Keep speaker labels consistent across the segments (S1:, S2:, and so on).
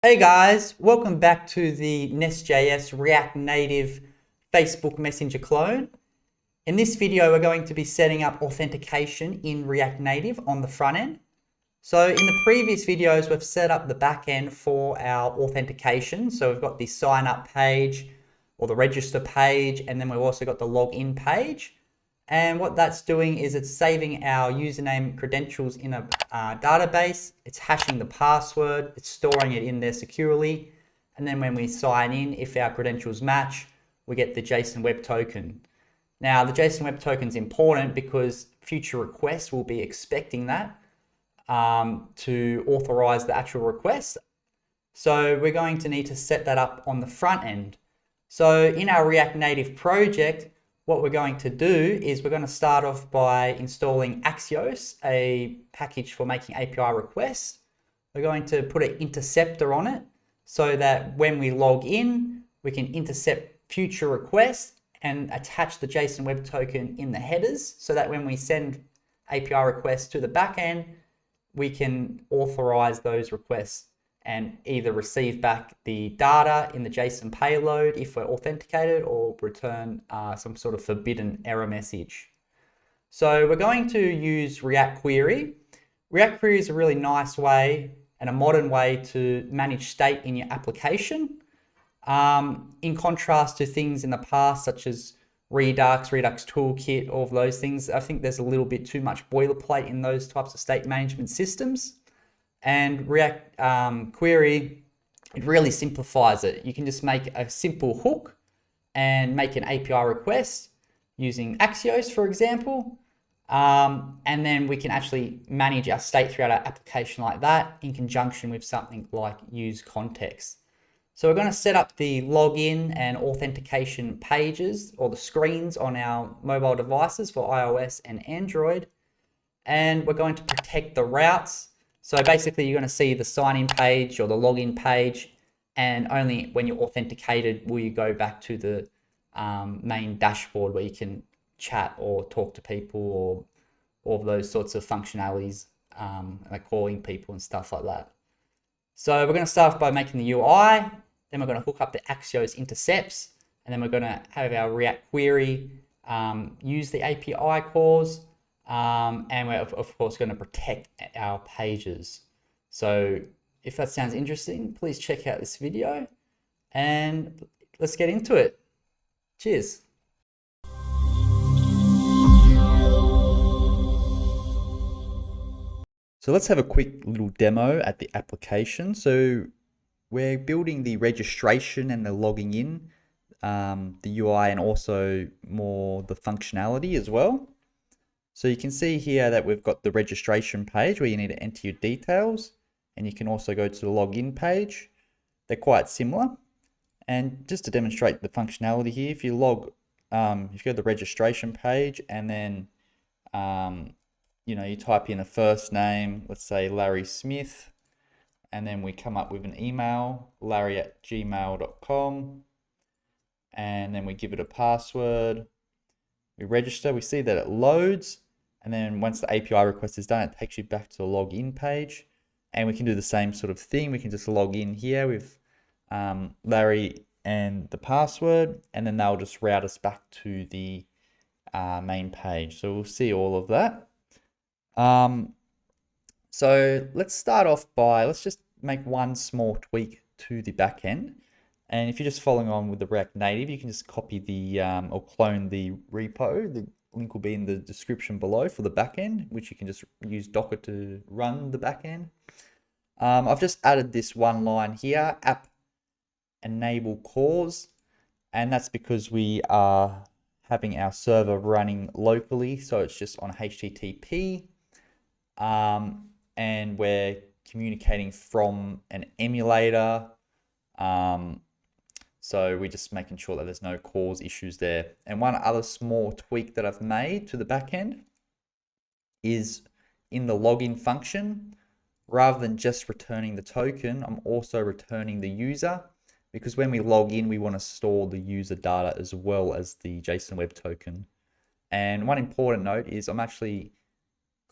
S1: Hey guys, welcome back to the NestJS React Native Facebook Messenger clone. In this video, we're going to be setting up authentication in React Native on the front end. So in the previous videos, we've set up the back end for our authentication. So we've got the sign up page or the register page, and then we've also got the login page. And what that's doing is it's saving our username credentials in a database. It's hashing the password. It's storing it in there securely. And then when we sign in, if our credentials match, we get the JSON Web Token. Now, the JSON Web Token is important because future requests will be expecting that to authorize the actual request. So we're going to need to set that up on the front end. So in our React Native project, what we're going to do is we're going to start off by installing Axios, a package for making API requests. We're going to put an interceptor on it so that when we log in, we can intercept future requests and attach the JSON Web Token in the headers so that when we send API requests to the backend, we can authorize those requests and either receive back the data in the JSON payload if we're authenticated or return some sort of forbidden error message. So we're going to use React Query. React Query is a really nice way and a modern way to manage state in your application. In contrast to things in the past, such as Redux Toolkit, all of those things, I think there's a little bit too much boilerplate in those types of state management systems. And React Query, it really simplifies it. You can just make a simple hook and make an API request using Axios, for example. And then we can actually manage our state throughout our application like that in conjunction with something like use context. So we're going to set up the login and authentication pages or the screens on our mobile devices for iOS and Android. And we're going to protect the routes. So basically you're going to see the sign-in page or the login page, and only when you're authenticated will you go back to the main dashboard where you can chat or talk to people or all of those sorts of functionalities, like calling people and stuff like that. So we're going to start off by making the UI, then we're going to hook up the Axios Intercepts, and then we're going to have our React Query use the API calls. And we're of course going to protect our pages. So if that sounds interesting, please check out this video and let's get into it. Cheers. So let's have a quick little demo at the application. So we're building the registration and the logging in, the UI, and also more the functionality as well. So you can see here that we've got the registration page where you need to enter your details, and you can also go to the login page. They're quite similar. And just to demonstrate the functionality here, if you go to the registration page and then you type in a first name, let's say Larry Smith, and then we come up with an email, larry@gmail.com, and then we give it a password. We register, we see that it loads, and then once the API request is done, it takes you back to the login page, and we can do the same sort of thing. We can just log in here with Larry and the password, and then they'll just route us back to the main page. So we'll see all of that. So let's start off by, let's just make one small tweak to the backend. And if you're just following on with the React Native, you can just copy the or clone the repo. The link will be in the description below for the backend, which you can just use Docker to run the backend. I've just added this one line here, app enable CORS, and that's because we are having our server running locally, so it's just on HTTP, and we're communicating from an emulator. So we're just making sure that there's no CORS issues there. And one other small tweak that I've made to the backend is in the login function, rather than just returning the token, I'm also returning the user, because when we log in, we want to store the user data as well as the JSON Web Token. And one important note is I'm actually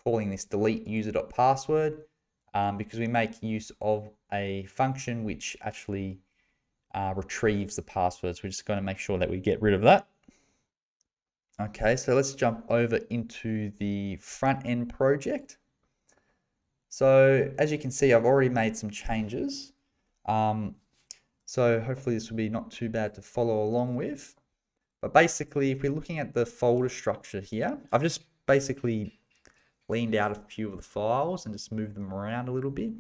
S1: calling this delete user.password. because we make use of a function which actually retrieves the passwords. We're just going to make sure that we get rid of that. Okay, so let's jump over into the front end project. So as you can see, I've already made some changes. So hopefully this will be not too bad to follow along with. But basically, if we're looking at the folder structure here, I've just basically leaned out a few of the files and just moved them around a little bit.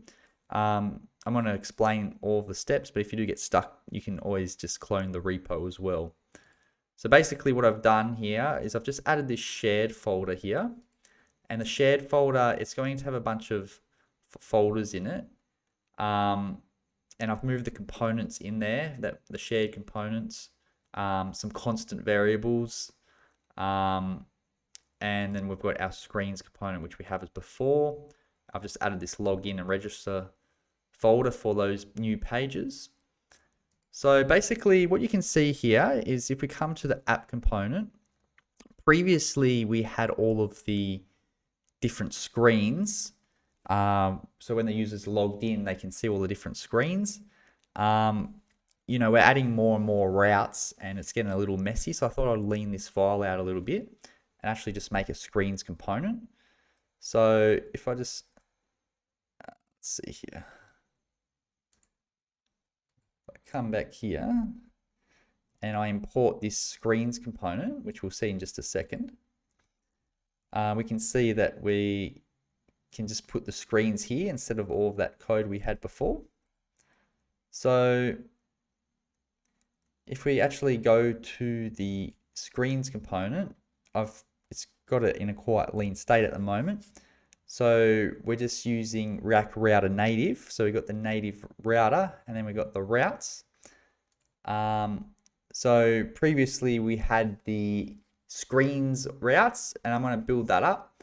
S1: I'm going to explain all of the steps, but if you do get stuck, you can always just clone the repo as well. So basically what I've done here is I've just added this shared folder here. And the shared folder, it's going to have a bunch of folders in it. And I've moved the components in there, the shared components, some constant variables, and then we've got our screens component, which we have as before. I've just added this login and register folder for those new pages. So basically what you can see here is if we come to the app component, previously we had all of the different screens. So when the user's logged in, they can see all the different screens. You know, we're adding more and more routes and it's getting a little messy. So I thought I'd lean this file out a little bit and actually just make a screens component. So if I just, let's see here. If I come back here and I import this screens component, which we'll see in just a second, we can see that we can just put the screens here instead of all of that code we had before. So if we actually go to the screens component, it's got it in a quite lean state at the moment. So we're just using React Router native. So we got the native router and then we got the routes. So previously we had the screens routes and I'm going to build that up.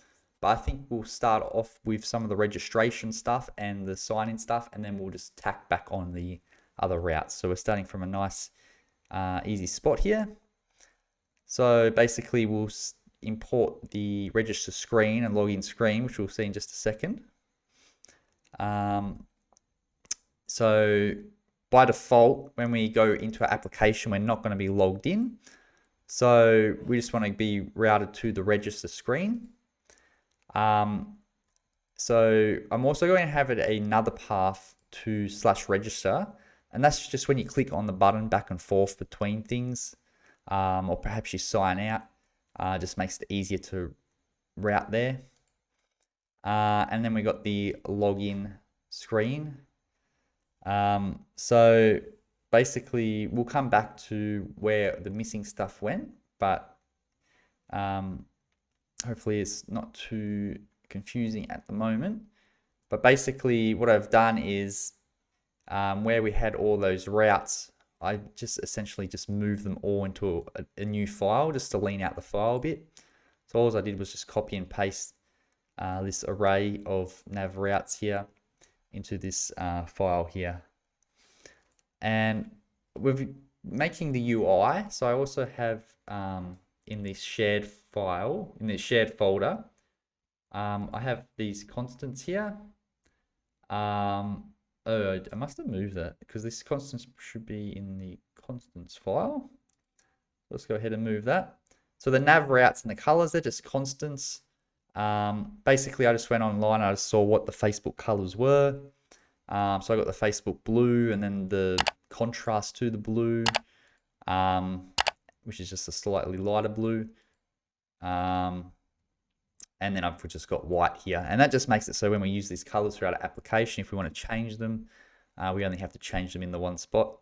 S1: But I think we'll start off with some of the registration stuff and the sign-in stuff, and then we'll just tack back on the other routes. So we're starting from a nice, easy spot here. So basically, we'll import the register screen and login screen, which we'll see in just a second. So by default, when we go into our application, we're not going to be logged in. So we just want to be routed to the register screen. So I'm also going to have it another path to /register, and that's just when you click on the button back and forth between things, or perhaps you sign out, just makes it easier to route there. And then we got the login screen. So basically we'll come back to where the missing stuff went, but hopefully it's not too confusing at the moment. But basically what I've done is where we had all those routes, I just essentially just moved them all into a new file just to lean out the file a bit. So all I did was just copy and paste this array of nav routes here into this file here. And we're making the UI, so I also have in this shared file, in this shared folder, I have these constants here. Oh, I must have moved that because this constants should be in the constants file. Let's go ahead and move that. So the nav routes and the colors, they're just constants. Basically, I just went online, I just saw what the Facebook colors were. So I got the Facebook blue and then the contrast to the blue, which is just a slightly lighter blue. And then I've just got white here. And that just makes it so when we use these colors throughout our application, if we want to change them, we only have to change them in the one spot.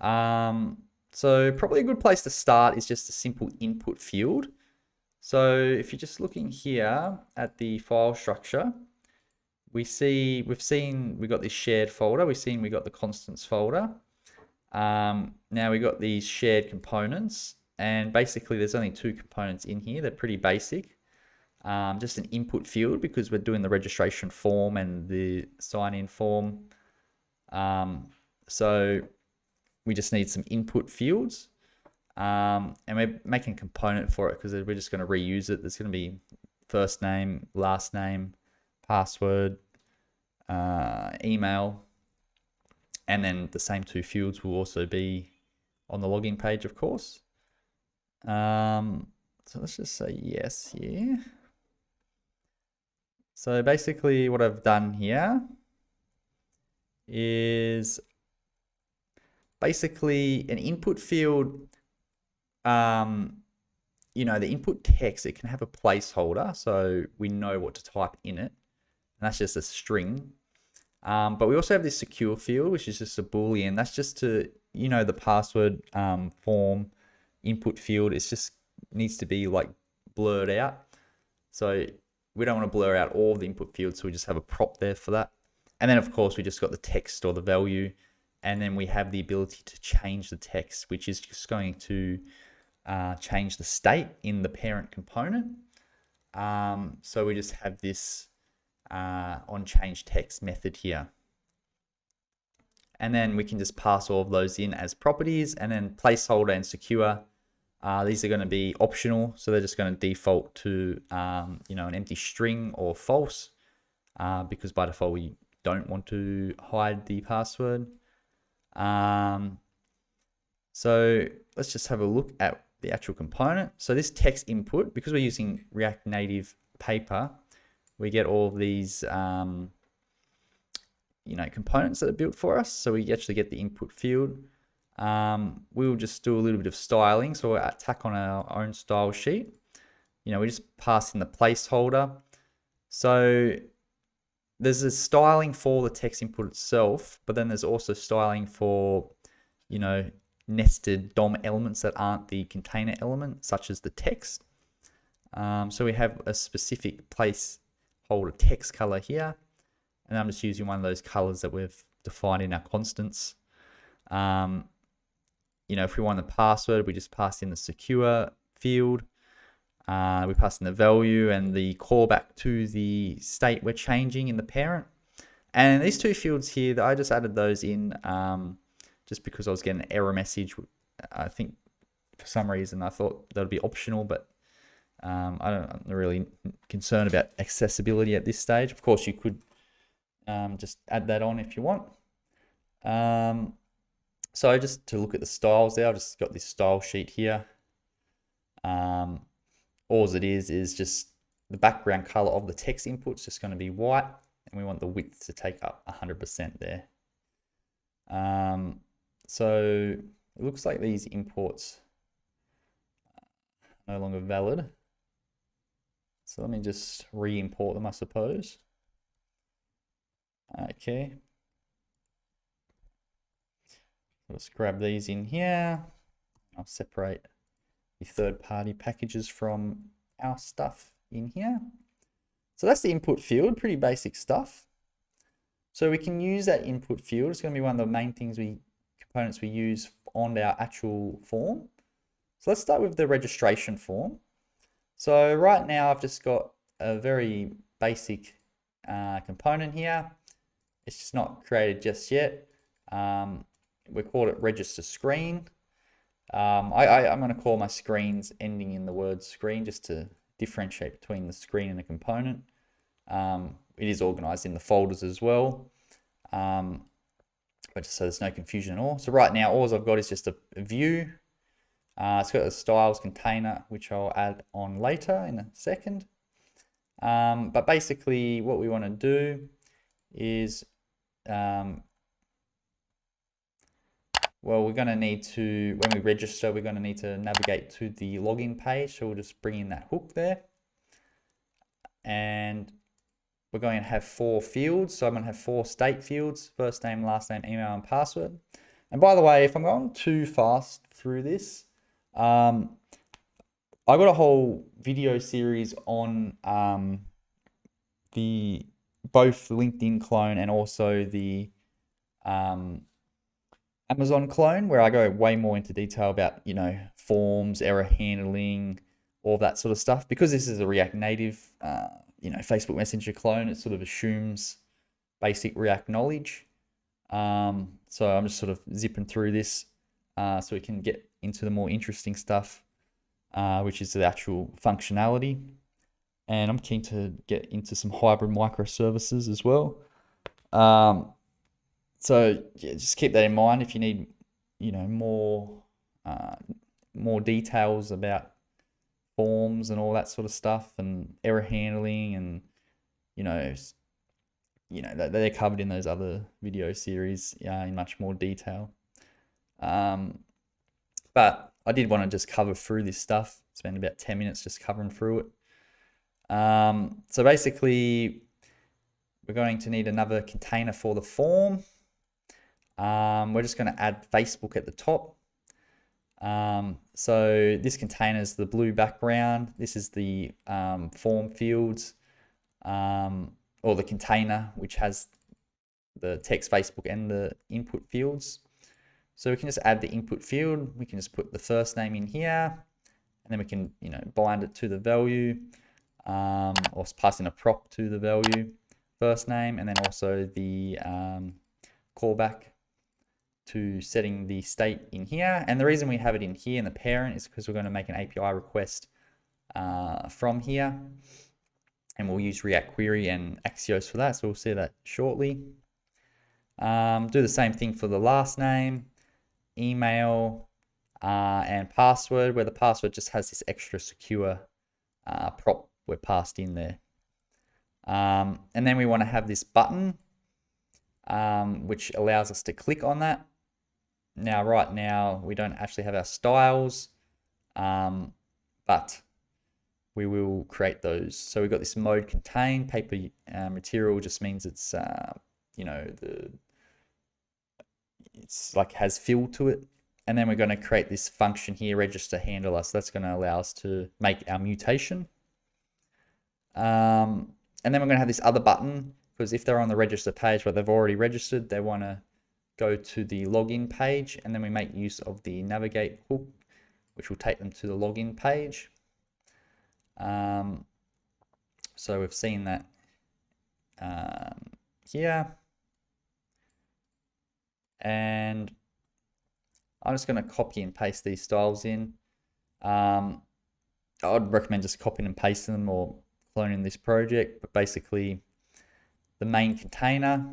S1: So probably a good place to start is just a simple input field. So if you're just looking here at the file structure, we've seen we got this shared folder. We've seen we got the constants folder. Now we got these shared components, and basically there's only two components in here. They're pretty basic. Just an input field because we're doing the registration form and the sign-in form. So we just need some input fields. And we're making a component for it because we're just going to reuse it. There's going to be first name, last name, password,
S2: email, and then the same two fields will also be on the login page, of course. So let's just say yes here. So basically what I've done here is basically an input field. You know, the input text, it can have a placeholder, so we know what to type in it. And that's just a string. But we also have this secure field, which is just a Boolean. That's just to, you know, the password form input field. It's just needs to be like blurred out. So we don't want to blur out all the input fields, so we just have a prop there for that. And then of course we just got the text or the value, and then we have the ability to change the text, which is just going to change the state in the parent component. So we just have this on change text method here. And then we can just pass all of those in as properties, and then placeholder and secure. These are going to be optional, so they're just going to default to you know, an empty string or false, because by default we don't want to hide the password. So let's just have a look at the actual component. So this text input, because we're using React Native paper, we get all of these you know, components that are built for us. So we actually get the input field. We'll just do a little bit of styling. So we'll tack on our own style sheet. You know, we just pass in the placeholder. So there's a styling for the text input itself, but then there's also styling for, you know, nested DOM elements that aren't the container element, such as the text. So we have a specific placeholder text color here, and I'm just using one of those colors that we've defined in our constants. You know, if we want the password, we just pass in the secure field. We pass in the value and the callback to the state we're changing in the parent. And these two fields here, I just added those in just because I was getting an error message. I think for some reason I thought that would be optional, but I'm not really concerned about accessibility at this stage. Of course, you could just add that on if you want. So just to look at the styles there, I've just got this style sheet here. All it is just the background color of the text input is just going to be white, and we want the width to take up 100% there. So it looks like these imports are no longer valid. So let me just re-import them, I suppose. Okay. Let's grab these in here. I'll separate the third-party packages from our stuff in here. So that's the input field, pretty basic stuff. So we can use that input field. It's going to be one of the main components we use on our actual form. So let's start with the registration form. So right now I've just got a very basic component here. It's just not created just yet. We call it register screen. I'm going to call my screens ending in the word screen just to differentiate between the screen and the component. It is organized in the folders as well, but just so there's no confusion at all. So right now, all I've got is just a view. It's got a styles container, which I'll add on later in a second. But basically what we want to do is, well, we're going to need to, when we register, we're going to need to navigate to the login page. So we'll just bring in that hook there. And we're going to have 4 fields. So I'm going to have 4 state fields: first name, last name, email, and password. And by the way, if I'm going too fast through this, I got a whole video series on both LinkedIn clone and also the Amazon clone, where I go way more into detail about, you know, forms, error handling, all that sort of stuff. Because this is a React Native, you know, Facebook Messenger clone, it sort of assumes basic React knowledge. So I'm just sort of zipping through this so we can get into the more interesting stuff, which is the actual functionality. And I'm keen to get into some hybrid microservices as well. So yeah, just keep that in mind if you need, you know, more details about forms and all that sort of stuff, and error handling, and you know they're covered in those other video series in much more detail. But I did want to just cover through this stuff. Spend about 10 minutes just covering through it. So basically, we're going to need another container for the form. We're just going to add Facebook at the top. So this container is the blue background. This is the form fields, or the container, which has the text Facebook and the input fields. So we can just add the input field. We can just put the first name in here, and then we can, you know, bind it to the value, or pass in a prop to the value, first name, and then also the callback to setting the state in here. And the reason we have it in here in the parent is because we're going to make an API request from here, and we'll use React Query and Axios for that. So we'll see that shortly. Do the same thing for the last name, email, and password, where the password just has this extra secure prop we're passed in there. And then we want to have this button, which allows us to click on that. Now, right now, we don't actually have our styles, but we will create those. So we've got this mode contain. Paper material just means it's, you know, it's like has fill to it. And then we're going to create this function here, register handler. So that's going to allow us to make our mutation. And then we're going to have this other button, because if they're on the register page where they've already registered, they want to go to the login page, and then we make use of the navigate hook, which will take them to the login page. So we've seen that here. And I'm just going to copy and paste these styles in. I would recommend just copying and pasting them or cloning this project, but basically the main container,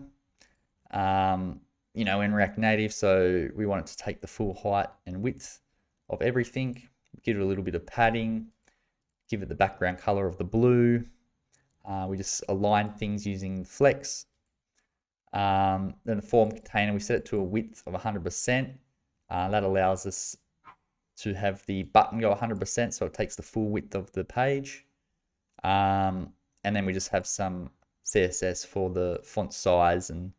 S2: you know, in React Native, so we want it to take the full height and width of everything, give it a little bit of padding, give it the background color of the blue. We just align things using flex. Then the form container, we set it to a width of 100%. That allows us to have the button go 100%, so it takes the full width of the page. And then we just have some CSS for the font size and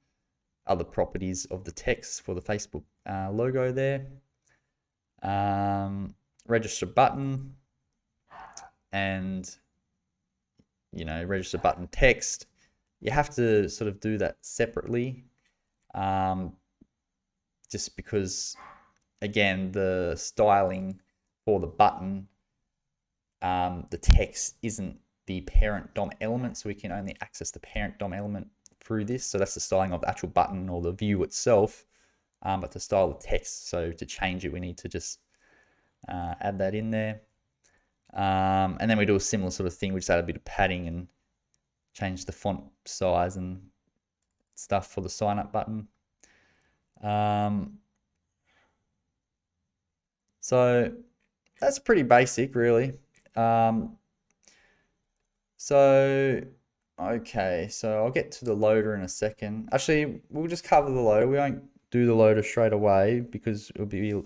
S2: other properties of the text for the Facebook logo there. Register button, and, you know, register button text. You have to sort of do that separately, just because, again, the styling for the button, the text isn't the parent DOM element, so we can only access the parent DOM element through this. So that's the styling of the actual button or the view itself, but to style the text, so to change it, we need to just add that in there. And then we do a similar sort of thing. We just add a bit of padding and change the font size and stuff for the sign up button. So that's pretty basic, really. Okay, so I'll get to the loader in a second. Actually, we'll just cover the loader. We won't do the loader straight away because we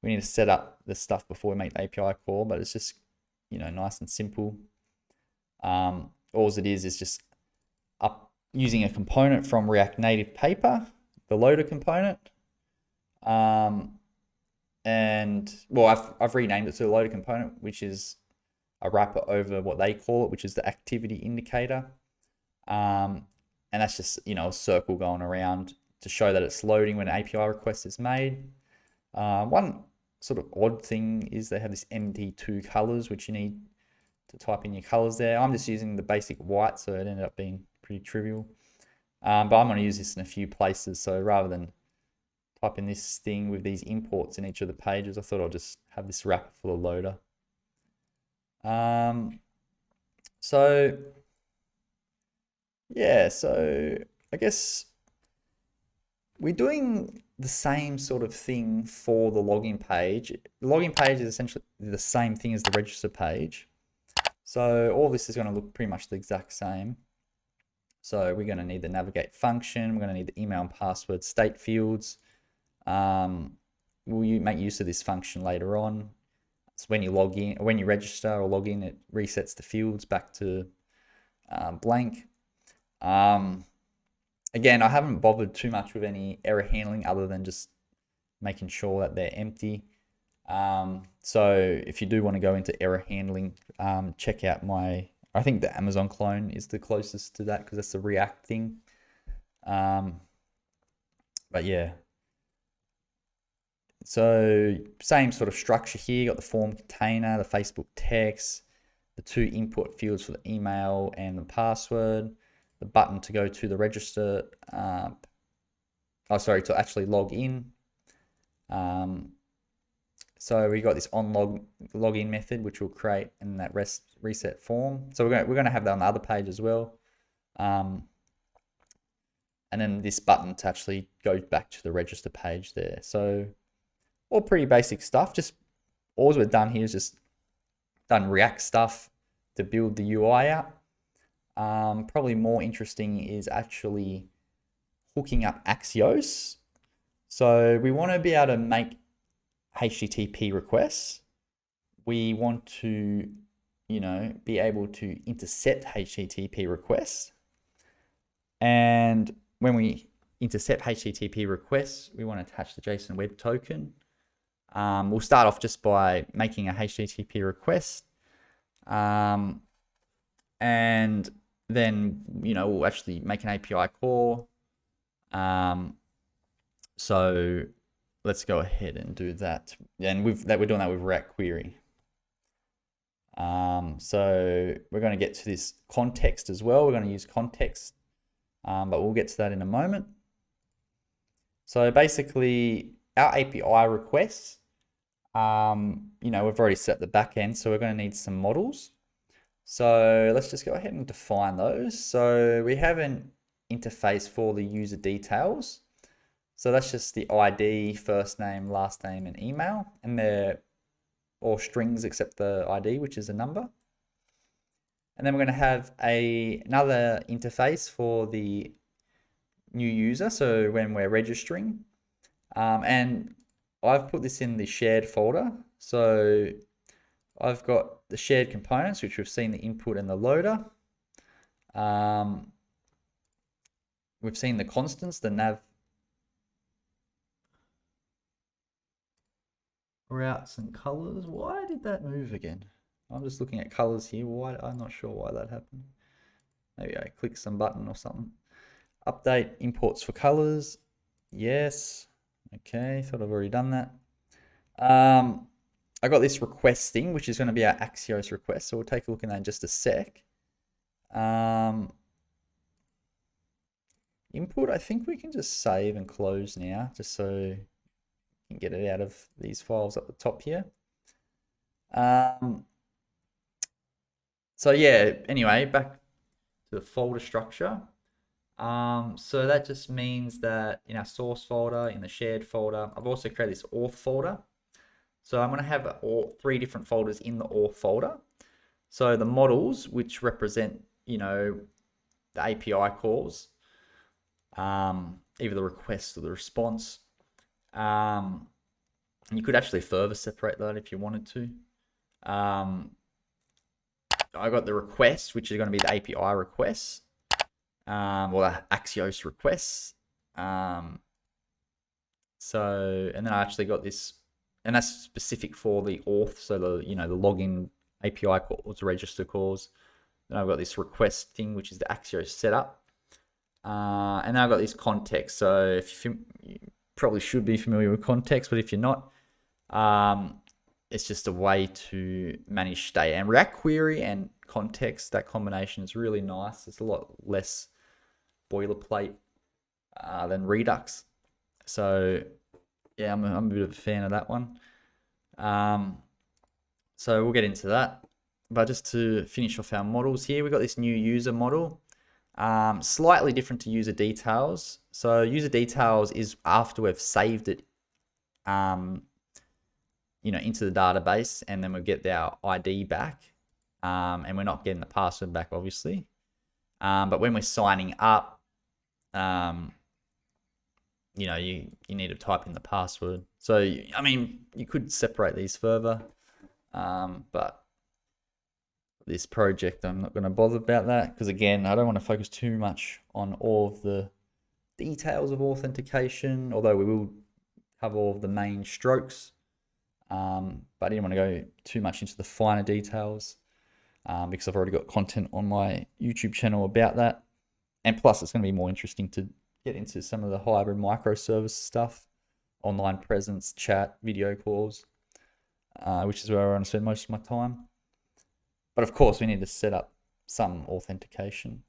S2: need to set up the stuff before we make the API call, but it's just, you know, nice and simple. All it is just using a component from React Native paper, the loader component. And well, I've renamed it to the loader component, which is a wrapper over what they call it, which is the activity indicator. And that's just, you know, a circle going around to show that it's loading when an API request is made. One sort of odd thing is they have this MD2 colors, which you need to type in your colors there. I'm just using the basic white, so it ended up being pretty trivial. But I'm going to use this in a few places. So rather than type in this thing with these imports in each of the pages, I thought I'll just have this wrapper for the loader. So yeah, so I guess we're doing the same sort of thing for the login page. The login page is essentially the same thing as the register page. So all this is going to look pretty much the exact same. So we're going to need the navigate function. We're going to need the email and password state fields. We'll make use of this function later on. So when you log in, or when you register or log in, it resets the fields back to blank. Again, I haven't bothered too much with any error handling other than just making sure that they're empty. So if you do want to go into error handling, check out I think the Amazon clone is the closest to that because that's the React thing. But yeah. So same sort of structure here. You got the form container, the Facebook text, the 2 input fields for the email and the password, the button to go to the register, to actually log in. So we got this login method, which will create in that reset form. So we're going to have that on the other page as well. And then this button to actually go back to the register page there. So all pretty basic stuff. Just all we've done here is just done React stuff to build the UI out. Probably more interesting is actually hooking up Axios. So we want to be able to make HTTP requests. We want to, be able to intercept HTTP requests. And when we intercept HTTP requests, we want to attach the JSON Web Token. We'll start off just by making a HTTP request. And then, we'll actually make an API call. So let's go ahead and do that. And we're doing that with React Query. So we're going to get to this context as well. We're going to use context, but we'll get to that in a moment. So basically our API requests, we've already set the back end, so we're going to need some models. So let's just go ahead and define those. So we have an interface for the user details. So that's just the ID, first name, last name, and email. And they're all strings except the ID, which is a number. And then we're going to have another interface for the new user. So when we're registering. And I've put this in the shared folder. So I've got the shared components, which we've seen the input and the loader. We've seen the constants, the nav, routes and colors. Why did that move again? I'm just looking at colors here. Why? I'm not sure why that happened. Maybe I clicked some button or something. Update imports for colors. Yes. Okay, thought I've already done that. I got this request thing, which is going to be our Axios request. So we'll take a look at that in just a sec. Input, I think we can just save and close now, just so you can get it out of these files up the top here. So yeah, anyway, back to the folder structure. So that just means that in our source folder, in the shared folder, I've also created this auth folder. So I'm going to have three different folders in the auth folder. So the models, which represent, the API calls, either the request or the response. You could actually further separate that if you wanted to. I got the request, which is going to be the API requests, or the Axios requests. And then I actually got this, and that's specific for the auth, so the the login API calls, register calls. Then I've got this request thing, which is the Axios setup. And then I've got this context. So if you probably should be familiar with context, but if you're not, it's just a way to manage state. And React Query and context, that combination is really nice. It's a lot less boilerplate than Redux. So yeah, I'm a bit of a fan of that one. So we'll get into that. But just to finish off our models here, we've got this new user model. Slightly different to user details. So user details is after we've saved it, into the database, and then we get our ID back, and we're not getting the password back, obviously. But when we're signing up, you need to type in the password. So, I mean, you could separate these further, but this project, I'm not going to bother about that because, again, I don't want to focus too much on all of the details of authentication, although we will cover all of the main strokes. But I didn't want to go too much into the finer details because I've already got content on my YouTube channel about that. And plus, it's going to be more interesting to get into some of the hybrid microservice stuff, online presence, chat, video calls, which is where I want to spend most of my time. But of course, we need to set up some authentication.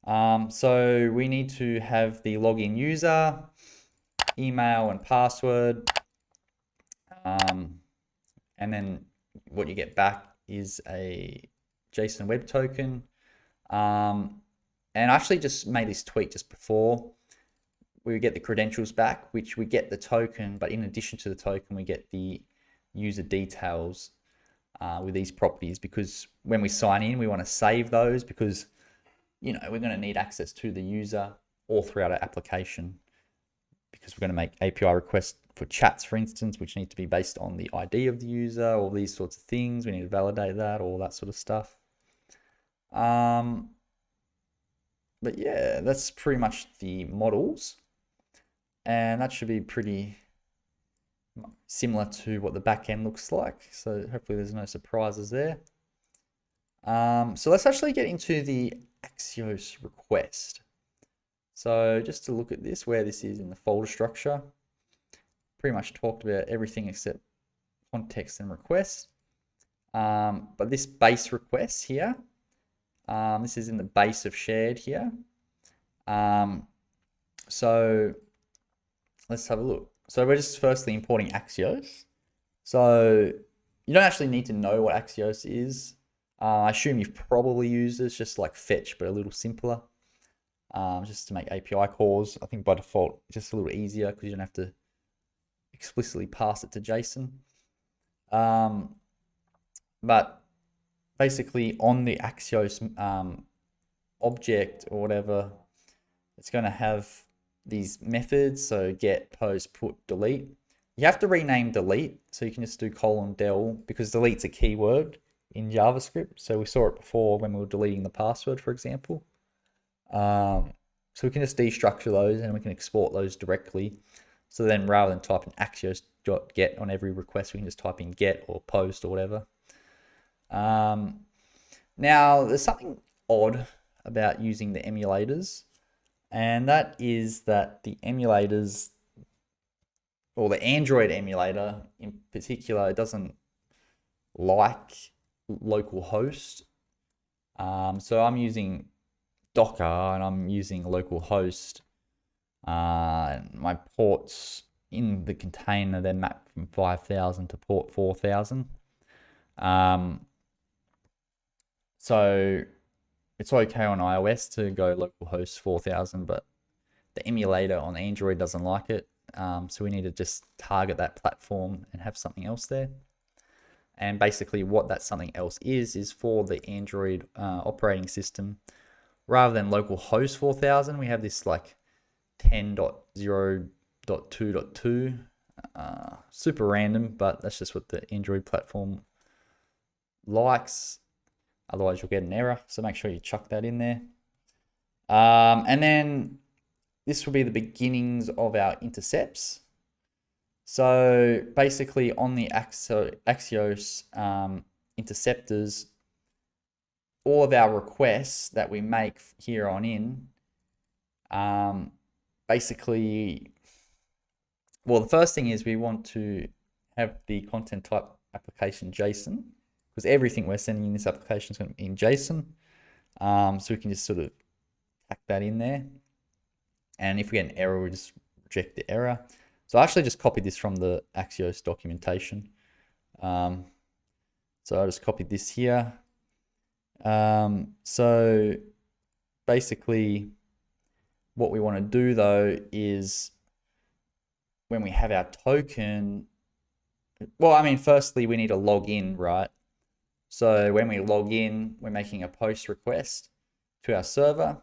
S2: So we need to have the login user, email and password. And then what you get back is a JSON web token. And I actually just made this tweak just before. We get the credentials back, which we get the token, but in addition to the token, we get the user details with these properties, because when we sign in, we want to save those because, we're going to need access to the user all throughout our application, because we're going to make API requests for chats, for instance, which need to be based on the ID of the user, all these sorts of things. We need to validate that, all that sort of stuff. But yeah, that's pretty much the models. And that should be pretty similar to what the back end looks like. So hopefully there's no surprises there. So let's actually get into the Axios request. So just to look at this, where this is in the folder structure, pretty much talked about everything except context and requests. But this base request here, this is in the base of shared here. So let's have a look. So we're just firstly importing Axios. So you don't actually need to know what Axios is. I assume you've probably used it. It's just like fetch, but a little simpler. Just to make API calls. I think by default, it's just a little easier because you don't have to explicitly pass it to JSON. But basically on the Axios object or whatever, it's going to have these methods. So get, post, put, delete. You have to rename delete. So you can just do :del because delete's a keyword in JavaScript. So we saw it before when we were deleting the password, for example. So we can just destructure those and we can export those directly. So then rather than typing Axios.get on every request, we can just type in get or post or whatever. Now there's something odd about using the emulators, and that is that the emulators, or the Android emulator in particular, doesn't like localhost. So I'm using Docker and I'm using localhost. My ports in the container, they're mapped from 5000 to port 4000. So it's okay on iOS to go localhost 4000, but the emulator on Android doesn't like it. So we need to just target that platform and have something else there. And basically what that something else is for the Android operating system. Rather than localhost 4000, we have this like 10.0.2.2. Super random, but that's just what the Android platform likes. Otherwise you'll get an error, so make sure you chuck that in there. And then this will be the beginnings of our intercepts. So basically on the Axios interceptors, all of our requests that we make here on in, basically, well, the first thing is we want to have the content type application JSON, because everything we're sending in this application is going to be in JSON. So we can just sort of tack that in there. And if we get an error, we just reject the error. So I actually just copied this from the Axios documentation. So I just copied this here. So basically what we want to do though is when we have our token, well, I mean, firstly, we need to log in, right? So when we log in, we're making a post request to our server.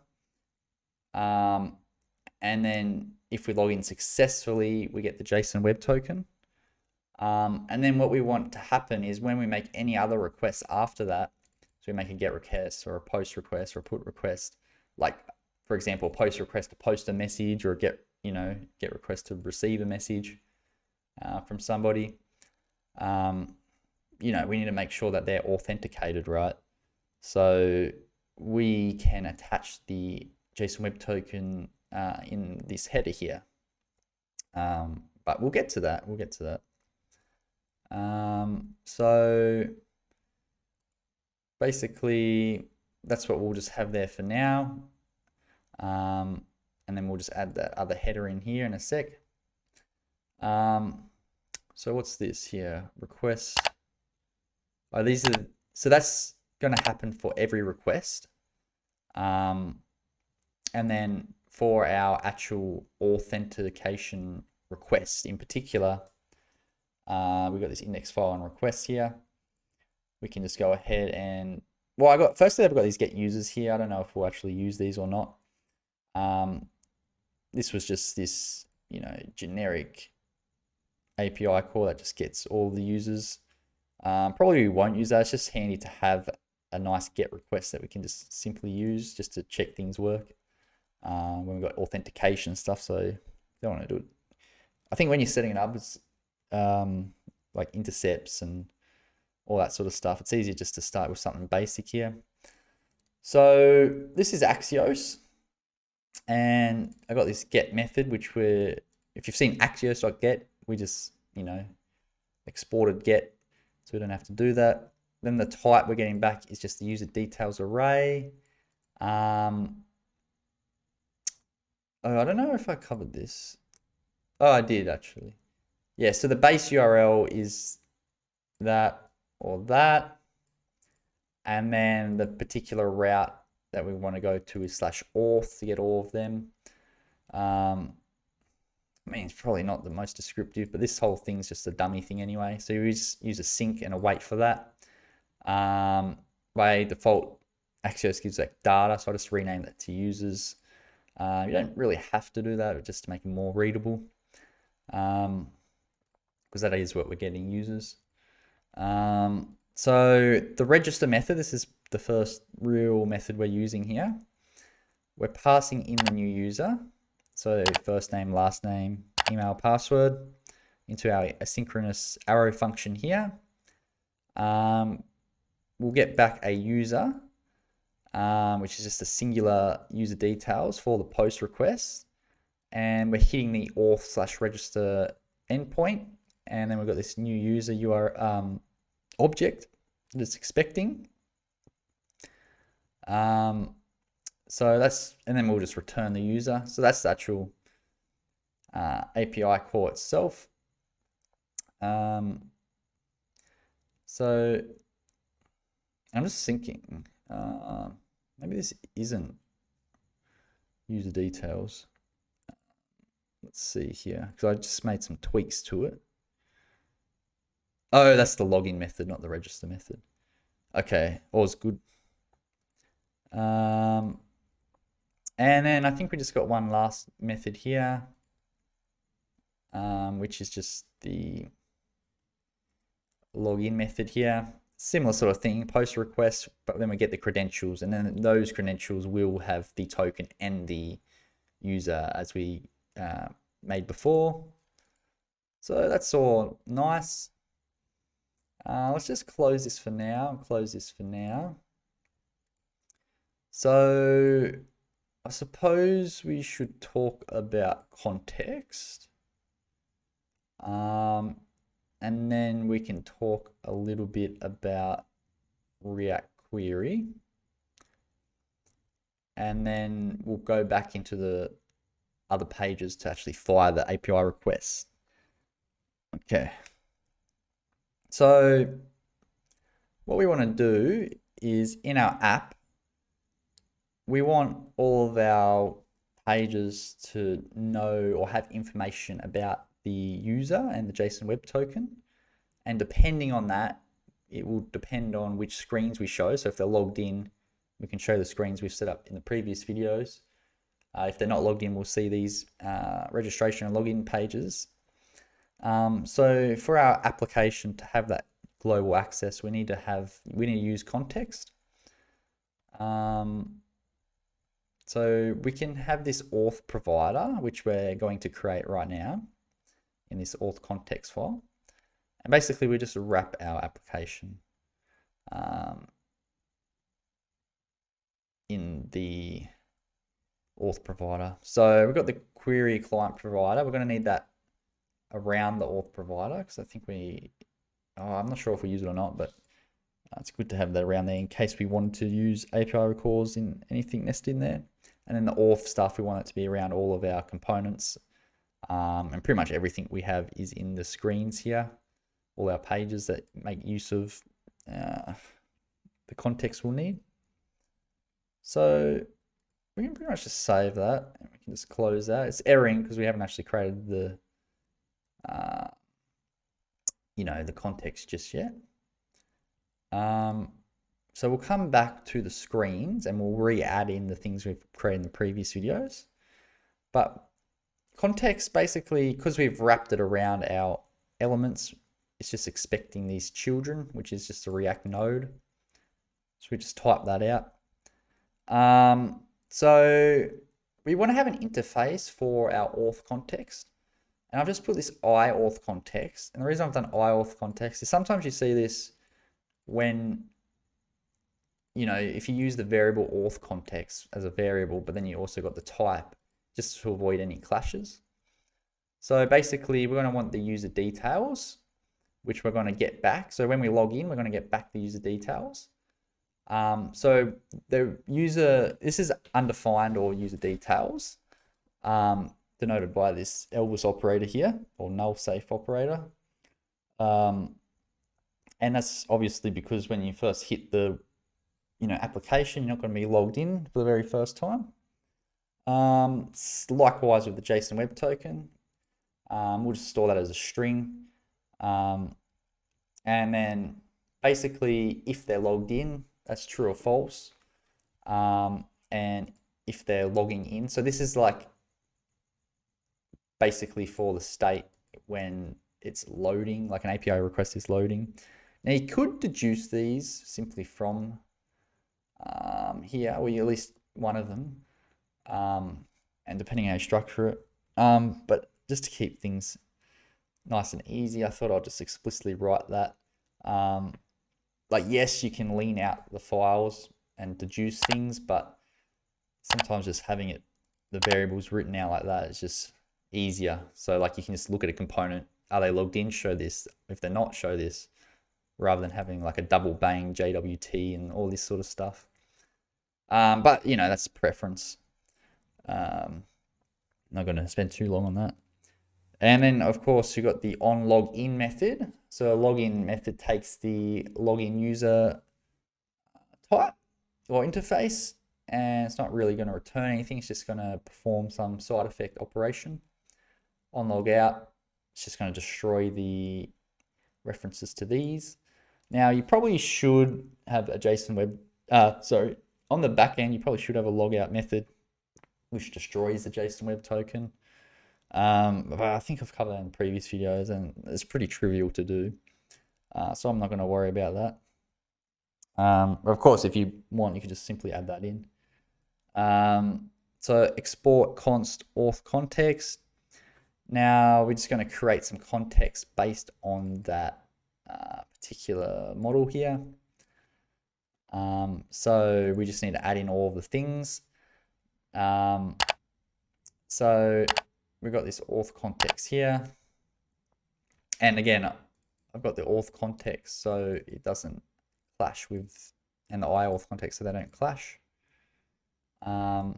S2: And then if we log in successfully, we get the JSON web token. And then what we want to happen is when we make any other requests after that, so we make a get request or a post request or a put request, like for example, post request to post a message, or get request to receive a message from somebody. We need to make sure that they're authenticated, right? So we can attach the JSON web token in this header here. But we'll get to that. So basically that's what we'll just have there for now. And then we'll just add that other header in here in a sec. So what's this here? Request. Oh, so that's going to happen for every request. And then for our actual authentication request in particular, we've got this index file and requests here. We can just go ahead and, well, firstly I've got these get users here. I don't know if we'll actually use these or not. This was just this, generic API call that just gets all the users. Probably we won't use that. It's just handy to have a nice get request that we can just simply use just to check things work when we've got authentication stuff. So don't want to do it. I think when you're setting it up, it's like intercepts and all that sort of stuff. It's easier just to start with something basic here. So this is Axios, and I got this get method, which if you've seen Axios.get, we just exported get, so we don't have to do that. Then the type we're getting back is just the user details array. I don't know if I covered this. Oh, I did actually. Yeah, so the base URL is that or that. And then the particular route that we want to go to is /auth to get all of them. I mean, it's probably not the most descriptive, but this whole thing's just a dummy thing anyway. So you just use a sync and a wait for that. By default, Axios gives like data, so I just rename that to users. You don't really have to do that, just to make it more readable, because that is what we're getting, users. So the register method, this is the first real method we're using here. We're passing in the new user. So first name, last name, email, password into our asynchronous arrow function here. We'll get back a user, which is just a singular user details for the post request. And we're hitting the auth/register endpoint. And then we've got this new user URL object that it's expecting. So that's, and then we'll just return the user. So that's the actual API call itself. So I'm just thinking, maybe this isn't user details. Let's see here, because I just made some tweaks to it. Oh, that's the login method, not the register method. Okay, all's good. And then I think we just got one last method here, which is just the login method here. Similar sort of thing, post request, but then we get the credentials, and then those credentials will have the token and the user as we made before. So that's all nice. Let's just close this for now. So I suppose we should talk about context. And then we can talk a little bit about React Query. And then we'll go back into the other pages to actually fire the API requests. Okay. So what we want to do is in our app, we want all of our pages to know or have information about the user and the JSON Web Token. And depending on that, it will depend on which screens we show. So if they're logged in, we can show the screens we've set up in the previous videos. If they're not logged in, we'll see these registration and login pages. So for our application to have that global access, we need to use context. So we can have this auth provider, which we're going to create right now in this auth context file. And basically we just wrap our application in the auth provider. So we've got the query client provider. We're going to need that around the auth provider because I think I'm not sure if we use it or not, but it's good to have that around there in case we wanted to use API recalls in anything nested in there. And then the auth stuff, we want it to be around all of our components. And pretty much everything we have is in the screens here. All our pages that make use of the context we'll need. So we can pretty much just save that. And we can just close that. It's erroring because we haven't actually created the the context just yet. So we'll come back to the screens and we'll re-add in the things we've created in the previous videos. But context, basically, because we've wrapped it around our elements, it's just expecting these children, which is just a React node. So we just type that out. So we want to have an interface for our auth context. And I've just put this auth context. And the reason I've done auth context is sometimes you see this when, if you use the variable auth context as a variable, but then you also got the type, just to avoid any clashes. So basically, we're going to want the user details, which we're going to get back. So when we log in, we're going to get back the user details. So this is undefined or user details, denoted by this Elvis operator here, or null safe operator. And that's obviously because when you first hit the application, you're not going to be logged in for the very first time. Likewise with the JSON Web Token, we'll just store that as a string. And then basically if they're logged in, that's true or false. And if they're logging in, so this is like basically for the state when it's loading, like an API request is loading. Now you could deduce these simply from here, or at least one of them, and depending on how you structure it. But just to keep things nice and easy, I thought I'd just explicitly write that. Like, yes, you can lean out the files and deduce things, but sometimes just having the variables written out like that is just easier. So like you can just look at a component, are they logged in, show this, if they're not, show this, rather than having like a double bang JWT and all this sort of stuff. But that's preference. Not going to spend too long on that. And then of course you got the onLogin method. So a login method takes the login user type or interface, and it's not really going to return anything. It's just going to perform some side effect operation. On log out, it's just going to destroy the references to these. Now you probably should have a JSON web, on the back end, you probably should have a logout method which destroys the JSON Web Token. But I think I've covered that in previous videos and it's pretty trivial to do. So I'm not going to worry about that. But of course, if you want, you can just simply add that in. So export const auth context. Now we're just going to create some context based on that particular model here. So we just need to add in all of the things. So we've got this auth context here. And again, I've got the auth context so it doesn't clash with, and the iAuth context so they don't clash. Got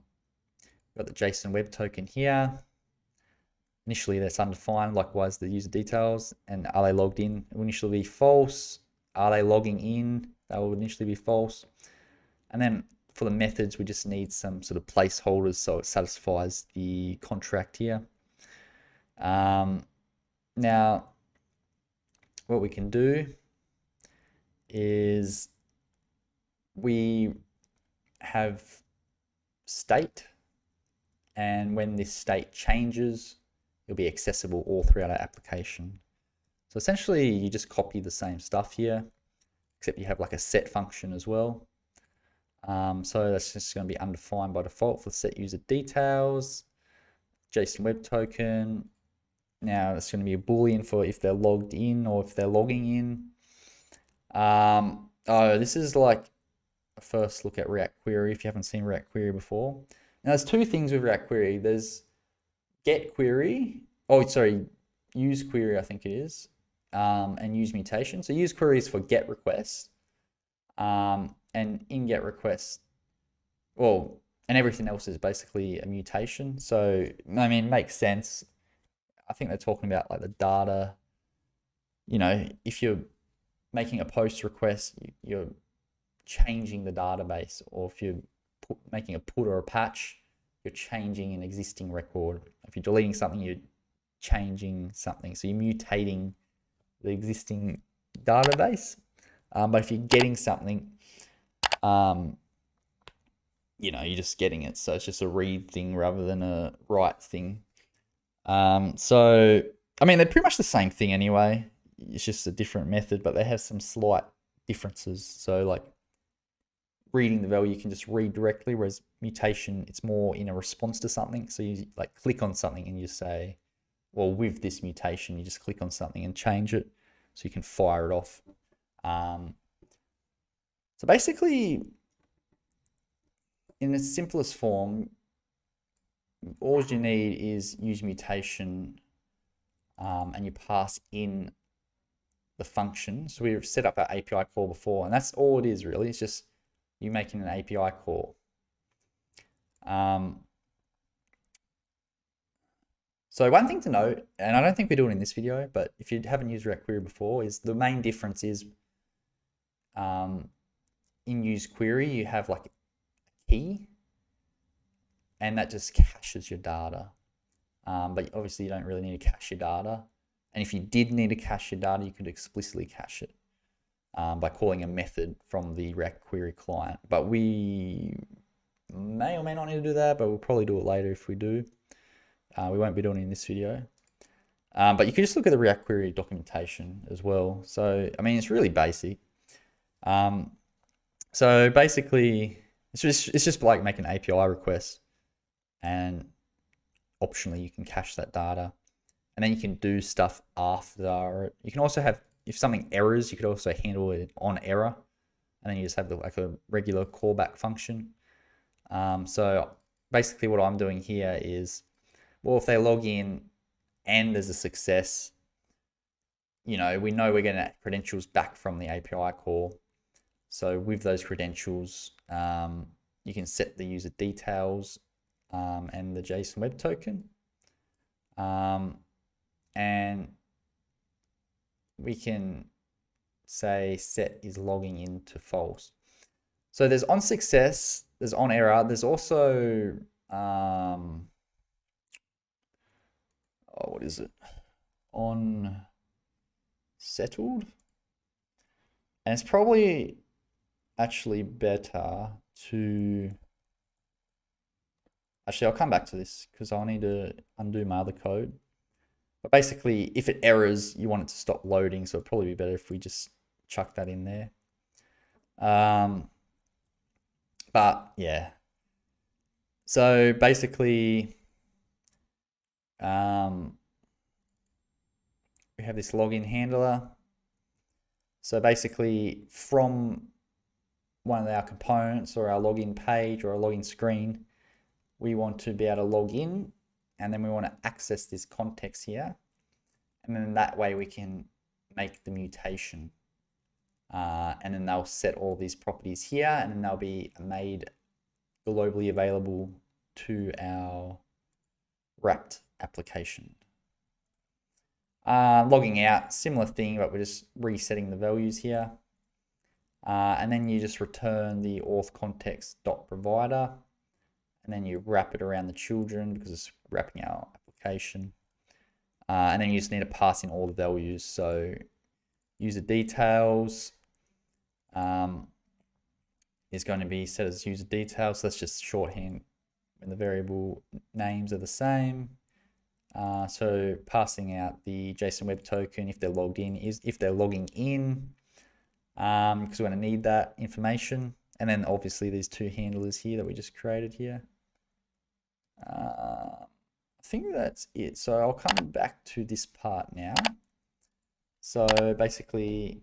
S2: the JSON Web Token here. Initially that's undefined, likewise the user details, and are they logged in? It will initially be false. Are they logging in? That will initially be false. And then for the methods, we just need some sort of placeholders so it satisfies the contract here. Now, what we can do is we have state, and when this state changes, it'll be accessible all throughout our application. So essentially, you just copy the same stuff here, except you have like a set function as well. So that's just going to be undefined by default for set user details, JSON web token. Now that's going to be a Boolean for if they're logged in or if they're logging in. Oh, this is like a first look at React Query if you haven't seen React Query before. Now there's two things with React Query. There's get query, use query, I think it is, and use mutation. So use query is for get requests, and in get requests, and everything else is basically a mutation. So, I mean, it makes sense. I think they're talking about like the data, if you're making a post request, you're changing the database, or if you're making a put or a patch, you're changing an existing record. If you're deleting something, you're changing something. So you're mutating the existing database. But if you're getting something, you're just getting it. So it's just a read thing rather than a write thing. So, I mean, they're pretty much the same thing anyway. It's just a different method, but they have some slight differences. So like reading the value, you can just read directly, whereas mutation, it's more in a response to something. So you like click on something and you say, well, with this mutation, you just click on something and change it so you can fire it off. So basically, in its simplest form, all you need is use mutation, and you pass in the function. So we've set up our API call before, and that's all it is really. It's just you making an API call. So one thing to note, and I don't think we do it in this video, but if you haven't used React Query before, is the main difference is in use query, you have like a key, and that just caches your data. But obviously you don't really need to cache your data. And if you did need to cache your data, you could explicitly cache it by calling a method from the React Query client. But we may or may not need to do that, but we'll probably do it later if we do. We won't be doing it in this video. But you can just look at the React Query documentation as well. So, I mean, it's really basic. So basically, it's just like making an API request, and optionally you can cache that data, and then you can do stuff after it. You can also have, if something errors, you could also handle it on error, and then you just have like a regular callback function. So basically what I'm doing here is, well, if they log in and there's a success, we know we're getting credentials back from the API call. So with those credentials, you can set the user details and the JSON web token. And we can say set is logging into false. So there's on success, there's on error, there's also, what is it? On settled. And it's probably actually better to, I'll come back to this because I'll need to undo my other code. But basically, if it errors, you want it to stop loading, so it'd probably be better if we just chuck that in there. But yeah. So basically, we have this login handler. So basically, from one of our components or our login page or our login screen, we want to be able to log in, and then we want to access this context here. And then that way we can make the mutation. And then they'll set all these properties here, and then they'll be made globally available to our wrapped application. Logging out, similar thing, but we're just resetting the values here. And then you just return the auth context.provider, and then you wrap it around the children because it's wrapping our application. And then you just need to pass in all the values. So user details is going to be set as user details. So that's just shorthand when the variable names are the same. So passing out the JSON Web Token if they're logged in is if they're logging in, because we're going to need that information. And then obviously these two handlers here that we just created here. I think that's it. So I'll come back to this part now. So basically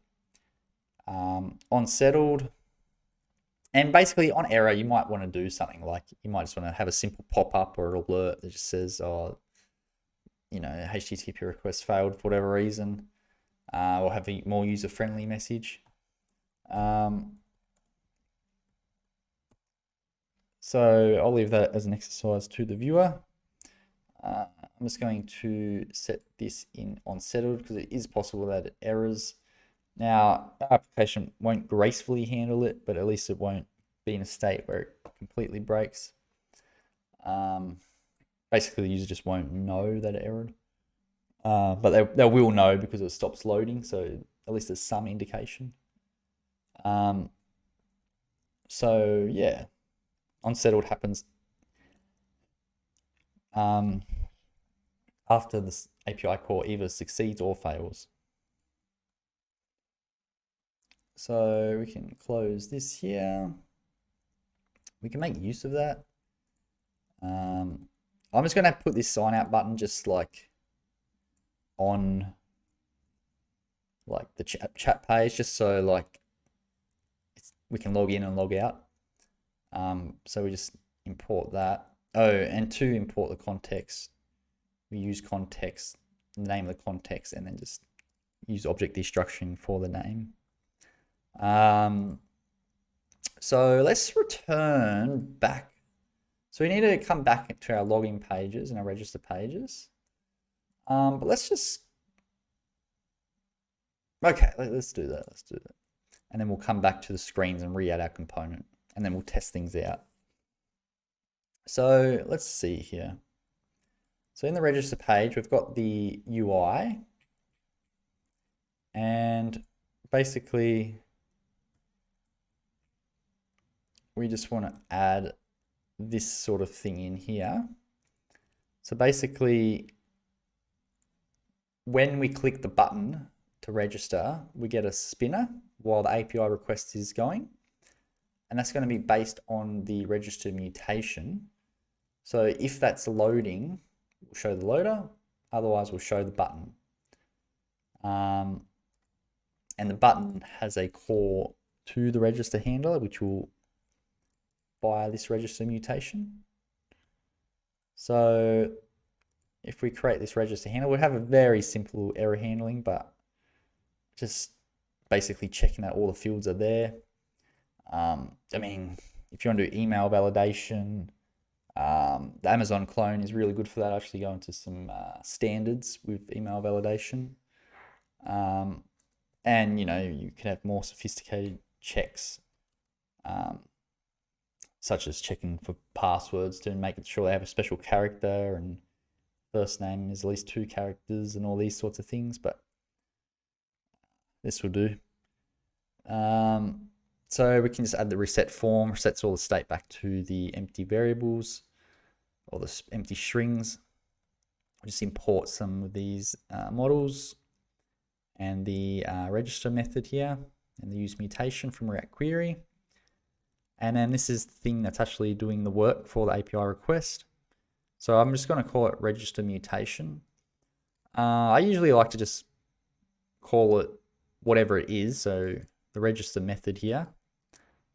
S2: on settled, and basically on error, you might want to do something like you might just want to have a simple pop-up or an alert that just says, oh, you know, HTTP request failed for whatever reason, or have a more user-friendly message. So I'll leave that as an exercise to the viewer. I'm just going to set this in on settled because it is possible that it errors. Now, our application won't gracefully handle it, but at least it won't be in a state where it completely breaks. Basically, the user just won't know that it errored. But they will know because it stops loading, so at least there's some indication. So yeah, unsettled happens after this API call either succeeds or fails. So we can close this here. We can make use of that. I'm just going to put this sign out button just like on like the chat page, just so like we can log in and log out. So we just import that. Oh, and to import the context, we use context, the name of the context, and then just use object destruction for the name. So let's return back. So we need to come back to our login pages and our register pages. But let's just, okay, let's do that. Let's do that. And then we'll come back to the screens and re-add our component, and then we'll test things out. So let's see here. So in the register page, we've got the UI, and basically we just want to add this sort of thing in here. So basically, when we click the button to register, we get a spinner while the API request is going. And that's going to be based on the register mutation. So if that's loading, we'll show the loader, otherwise we'll show the button. And the button has a call to the register handler, which will fire this register mutation. So if we create this register handler, we'll have a very simple error handling, but just basically checking that all the fields are there. I mean, if you want to do email validation, the Amazon clone is really good for that. I actually go into some standards with email validation. And, you know, you can have more sophisticated checks, such as checking for passwords to make sure they have a special character and first name is at least 2 characters and all these sorts of things, but this will do. So we can just add the reset form, resets all the state back to the empty variables or the empty strings. We'll just import some of these models and the register method here and the use mutation from React Query. And then this is the thing that's actually doing the work for the API request. So I'm just going to call it register mutation. I usually like to just call it whatever it is. So the register method here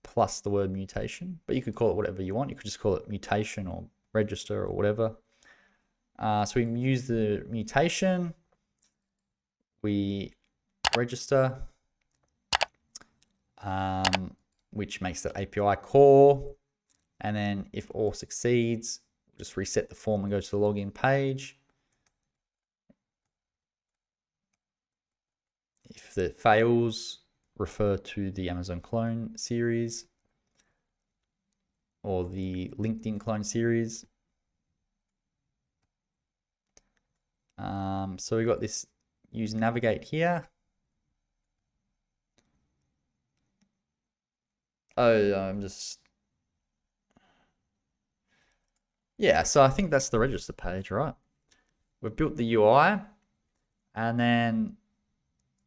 S2: plus the word mutation, but you could call it whatever you want. You could just call it mutation or register or whatever. So we use the mutation, we register, which makes the API call. And then if all succeeds, we'll just reset the form and go to the login page. If it fails, refer to the Amazon clone series or the LinkedIn clone series. So we got this use navigate here. Oh, yeah, so I think that's the register page, right? We've built the UI, and then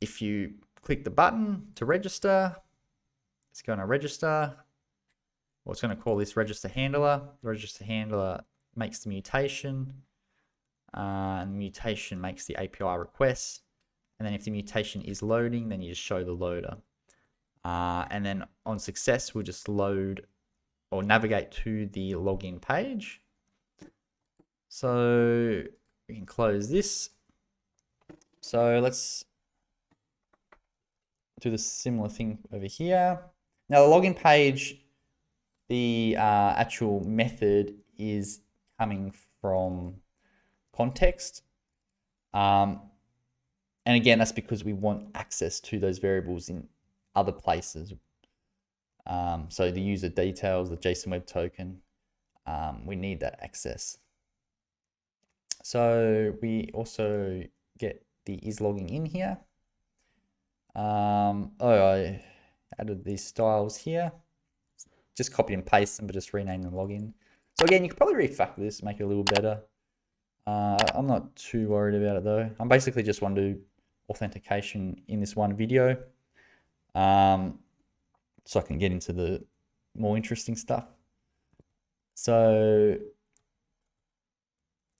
S2: if you click the button to register, it's going to register. Well, it's going to call this register handler. The register handler makes the mutation, and the mutation makes the API request. And then if the mutation is loading, then you just show the loader. And then on success, we'll just load or navigate to the login page. So we can close this. So let's do the similar thing over here. Now the login page, the actual method is coming from context. And again, that's because we want access to those variables in other places. So the user details, the JSON web token, we need that access. So we also get the is logging in here. I added these styles here. Just copy and paste them, but just rename them login. So again, you could probably refactor this, make it a little better. I'm not too worried about it though. I'm basically just want to do authentication in this one video. So I can get into the more interesting stuff. So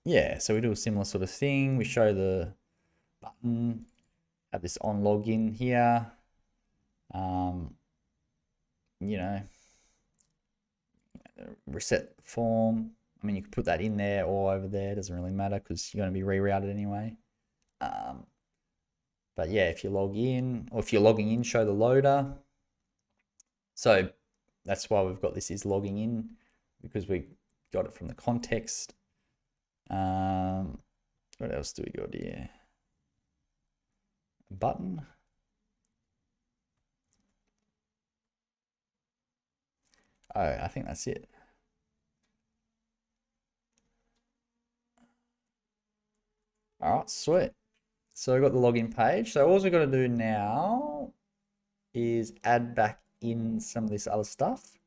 S2: yeah, so we do a similar sort of thing. We show the button, have this on login here. You know, reset form. I mean, you can put that in there or over there. It doesn't really matter because you're going to be rerouted anyway. But yeah, if you log in, or if you're logging in, show the loader. So that's why we've got this is logging in, because we got it from the context. What else do we got here? A button. Oh, I think that's it. All right, sweet. So we've got the login page. So all we've got to do now is add back in some of this other stuff.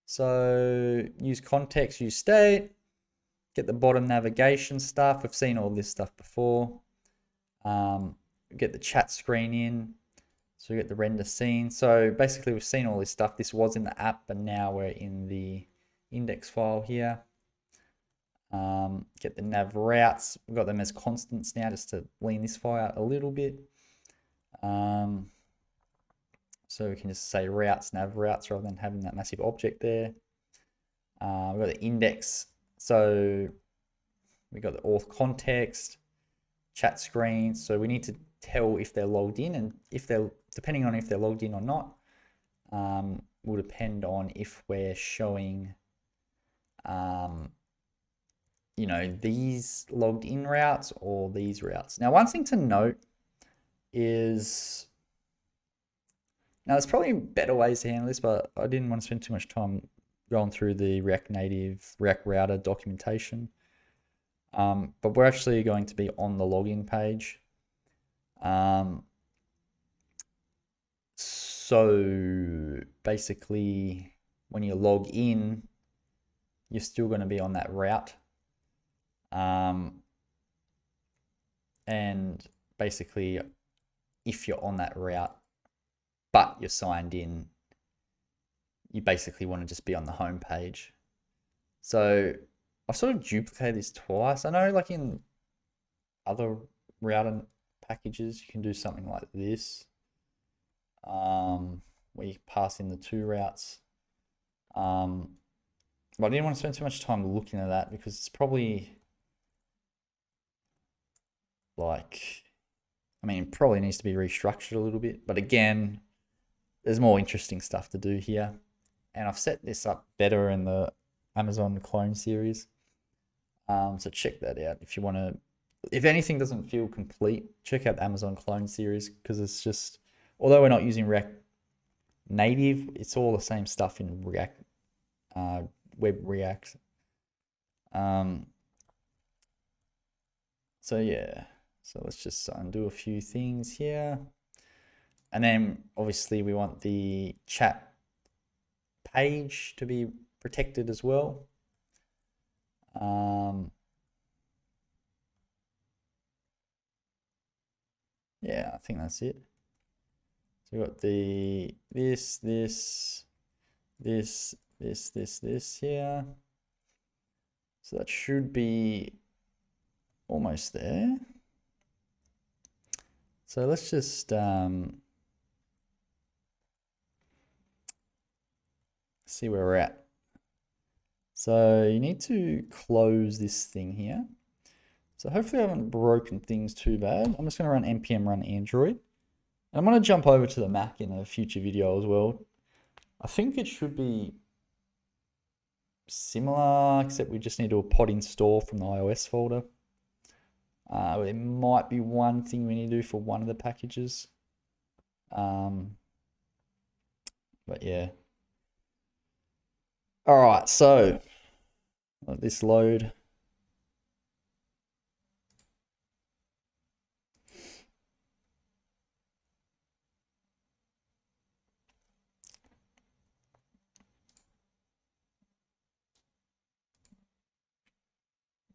S2: So use context, use state, get the bottom navigation stuff. We've seen all this stuff before. Get the chat screen in. So we get the render scene. So basically we've seen all this stuff. This was in the app, but now we're in the index file here. Get the nav routes. We've got them as constants now just to lean this file out a little bit. So we can just say routes, nav routes, rather than having that massive object there. We've got the index. So we got the auth context, chat screen. So we need to tell if they're logged in, and if they're, depending on if they're logged in or not, will depend on if we're showing, you know, these logged in routes or these routes. Now, one thing to note is, now there's probably better ways to handle this, but I didn't want to spend too much time going through the React Native, React Router documentation. But we're actually going to be on the login page. So basically, when you log in, you're still going to be on that route. And basically, if you're on that route, but you're signed in, you basically want to just be on the home page. So I've sort of duplicated this twice. I know like in other router packages, you can do something like this, where you pass in the two routes. But I didn't want to spend too much time looking at that because it's probably like, I mean, it probably needs to be restructured a little bit. But again, there's more interesting stuff to do here. And I've set this up better in the Amazon clone series. So check that out if you want to. If anything doesn't feel complete, check out the Amazon clone series because it's just although we're not using React Native, it's all the same stuff in React, Web React. So yeah, so let's just undo a few things here. And then obviously we want the chat page to be protected as well. Yeah, I think that's it. So we've got this here. So that should be almost there. So let's just see where we're at. So you need to close this thing here. So hopefully I haven't broken things too bad. I'm just going to run npm run Android. And I'm going to jump over to the Mac in a future video as well. I think it should be similar, except we just need to do a pod install from the iOS folder. There might be one thing we need to do for one of the packages. But yeah. All right, so let this load.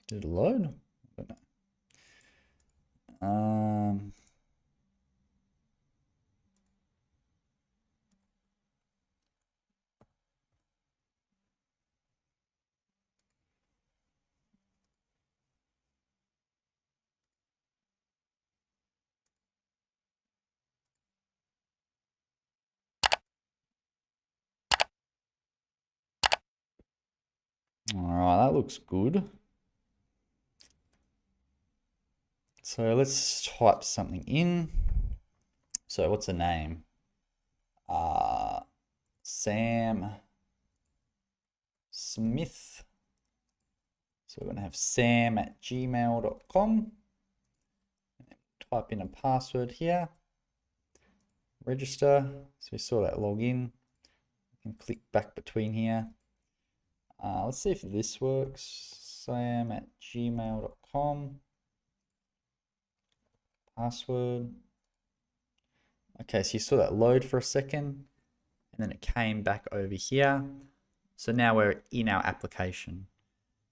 S2: Did it load? I don't know. All right, that looks good. So let's type something in. So what's the name? Sam Smith. So we're going to have sam@gmail.com. Type in a password here. Register. So we saw that login. We can click back between here. Let's see if this works. sam@gmail.com. Password. Okay, so you saw that load for a second, and then it came back over here. So now we're in our application.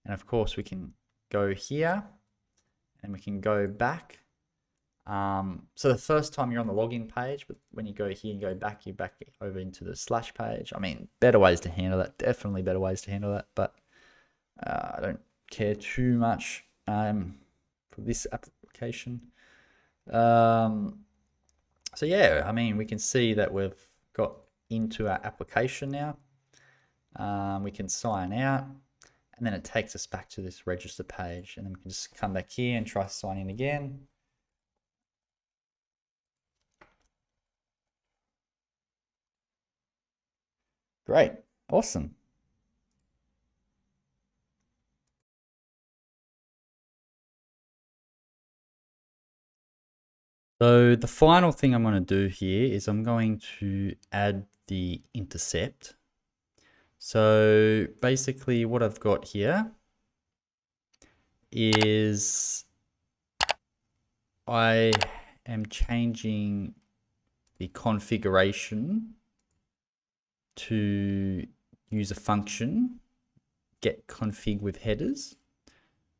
S2: And of course we can go here and we can go back. So the first time you're on the login page, but when you go here and go back, you're back over into the slash page. I mean, better ways to handle that. Definitely better ways to handle that, but I don't care too much for this application. So yeah, I mean, we can see that we've got into our application now. We can sign out, and then it takes us back to this register page, and then we can just come back here and try sign in again. Great, awesome. So the final thing I'm going to do here is I'm going to add the intercept. So basically what I've got here is I am changing the configuration to use a function, get config with headers.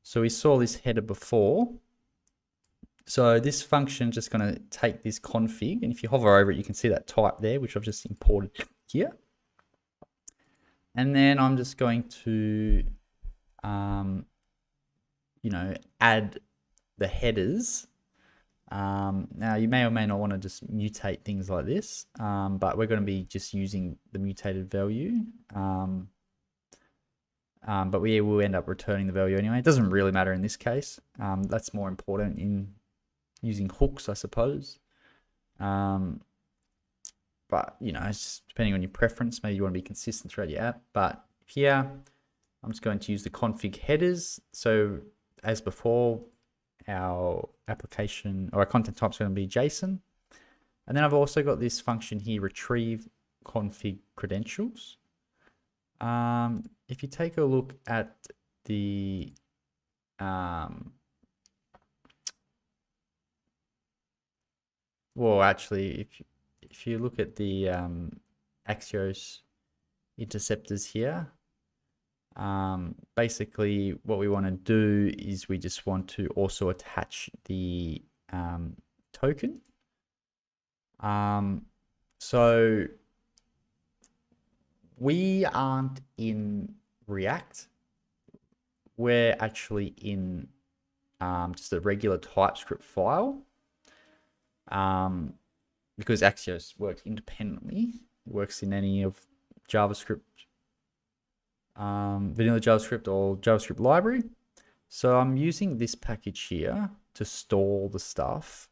S2: So we saw this header before. So this function is just going to take this config, and if you hover over it, you can see that type there, which I've just imported here. And then I'm just going to, add the headers. Now you may or may not want to just mutate things like this, but we're going to be just using the mutated value. But we will end up returning the value anyway. It doesn't really matter in this case. That's more important in using hooks, I suppose. But it's just depending on your preference. Maybe you want to be consistent throughout your app. But here, I'm just going to use the config headers. So as before, our application or our content type is going to be JSON. And then I've also got this function here, retrieve config credentials. If you take a look at the well, actually, if you look at the Axios interceptors here, basically what we want to do is we just want to also attach the token. So we aren't in React. We're actually in just a regular TypeScript file. Because Axios works independently, it works in any of JavaScript, vanilla JavaScript or JavaScript library. So I'm using this package here to store the stuff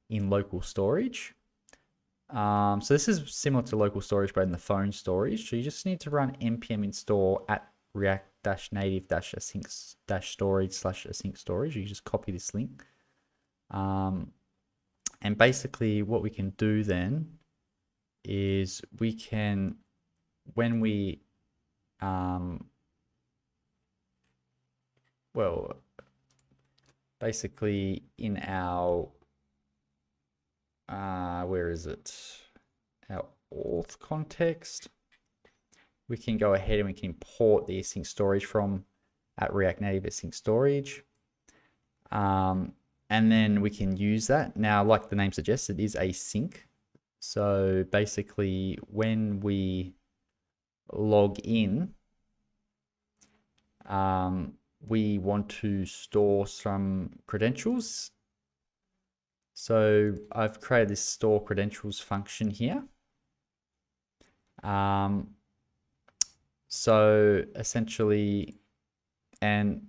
S2: in local storage. So this is similar to local storage, but in the phone storage. So you just need to run npm install at react-native-async-storage/async storage. You just copy this link. And basically what we can do then is we can, when we, well, basically in our, where is it? Our auth context, we can go ahead and we can import the async storage from at React Native async storage. And then we can use that. Now, like the name suggests, it is async. So basically, when we log in, we want to store some credentials. So I've created this store credentials function here. So essentially, and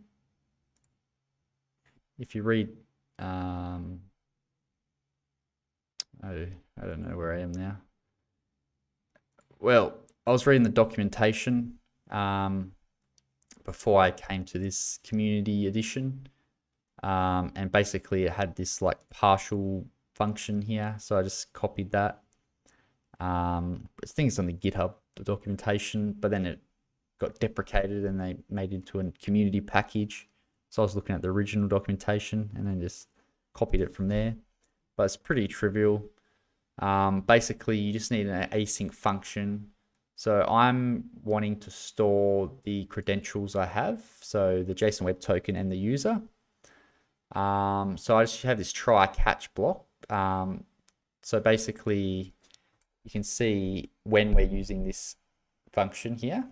S2: if you read, I don't know where I am now. Well, I was reading the documentation before I came to this community edition, and basically it had this like partial function here, so I just copied that. It's things on the GitHub, the documentation, but then it got deprecated and they made it into a community package. So I was looking at the original documentation and then just copied it from there. But it's pretty trivial. Basically, you just need an async function. So I'm wanting to store the credentials I have, so the JSON Web Token and the user. So I just have this try catch block. So basically, you can see when we're using this function here.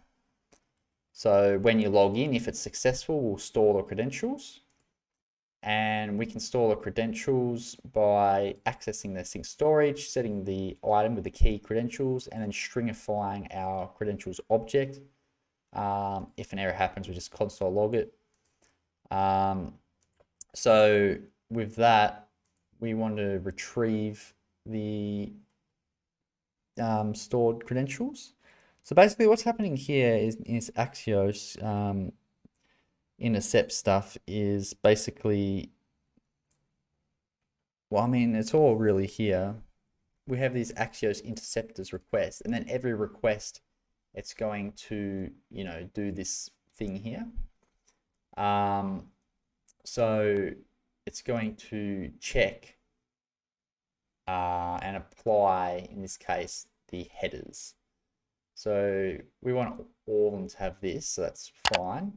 S2: So when you log in, if it's successful, we'll store the credentials. And we can store the credentials by accessing the sync storage, setting the item with the key credentials, and then stringifying our credentials object. If an error happens, we just console log it. So with that, we want to retrieve the stored credentials. So basically what's happening here is Axios Intercept stuff is basically, well, I mean, it's all really here. We have these Axios Interceptors requests, and then every request, it's going to, you know, do this thing here. So it's going to check and apply, in this case, the headers. So we want all of them to have this, so that's fine.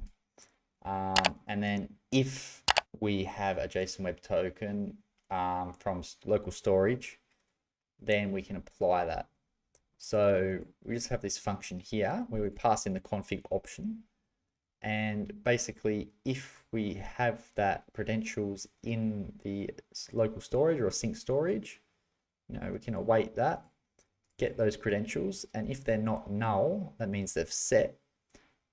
S2: And then if we have a JSON Web Token from local storage, then we can apply that. So we just have this function here where we pass in the config option. And basically, if we have that credentials in the local storage or sync storage, you know, we can await that, get those credentials, and if they're not null, that means they've set.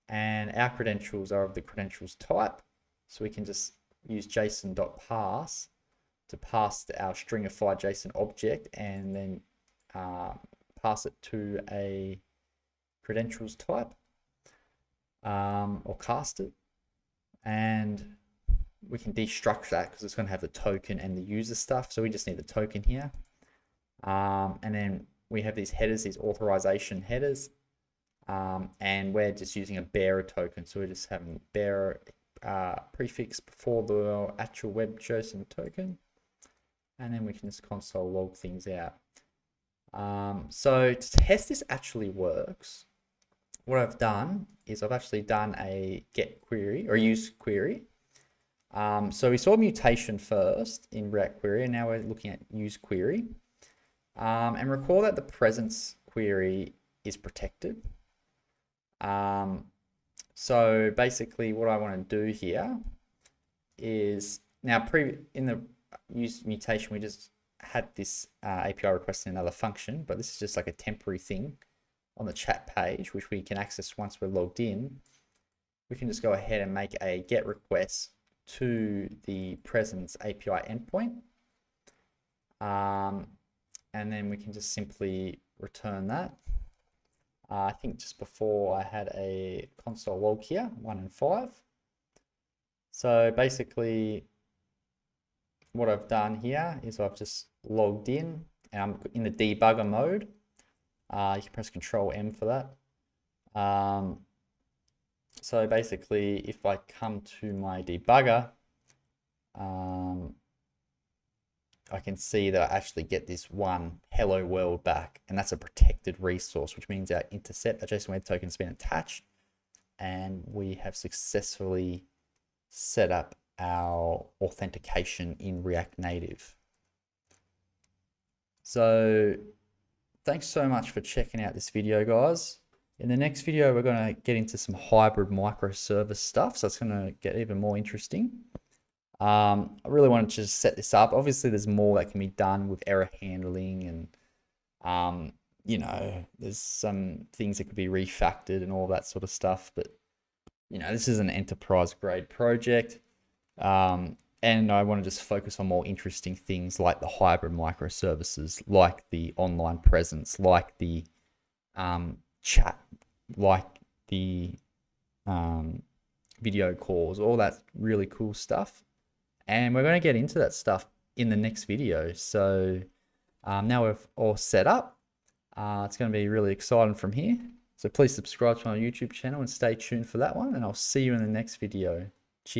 S2: And our credentials are of the credentials type, so we can just use JSON.parse to pass our stringified JSON object and then pass it to a credentials type, or cast it, and we can destruct that because it's going to have the token and the user stuff. So we just need the token here. And then we have these headers, these authorization headers. And we're just using a bearer token. So we're just having bearer prefix before the actual web JSON token. And then we can just console log things out. So to test this actually works, what I've done is I've actually done a get query or use query. So we saw mutation first in React Query, and now we're looking at use query. And recall that the presence query is protected. So basically what I want to do here is now in the use mutation, we just had this API request in another function, but this is just like a temporary thing on the chat page, which we can access once we're logged in. We can just go ahead and make a GET request to the presence API endpoint. And then we can just simply return that. I think just before I had a console log here, 1 and 5. So basically what I've done here is I've just logged in and I'm in the debugger mode. You can press Control M for that. So basically if I come to my debugger, I can see that I actually get this one hello world back, and that's a protected resource, which means our intercept, our JSON web token has been attached, and we have successfully set up our authentication in React Native. So thanks so much for checking out this video, guys. In the next video, we're going to get into some hybrid microservice stuff, so it's going to get even more interesting. I really wanted to just set this up. Obviously, there's more that can be done with error handling, and you know, there's some things that could be refactored and all that sort of stuff. But you know, this is an enterprise grade project, and I want to just focus on more interesting things like the hybrid microservices, like the online presence, like the chat, like the video calls, all that really cool stuff. And we're going to get into that stuff in the next video. So now we're all set up. It's going to be really exciting from here. So please subscribe to my YouTube channel and stay tuned for that one. And I'll see you in the next video.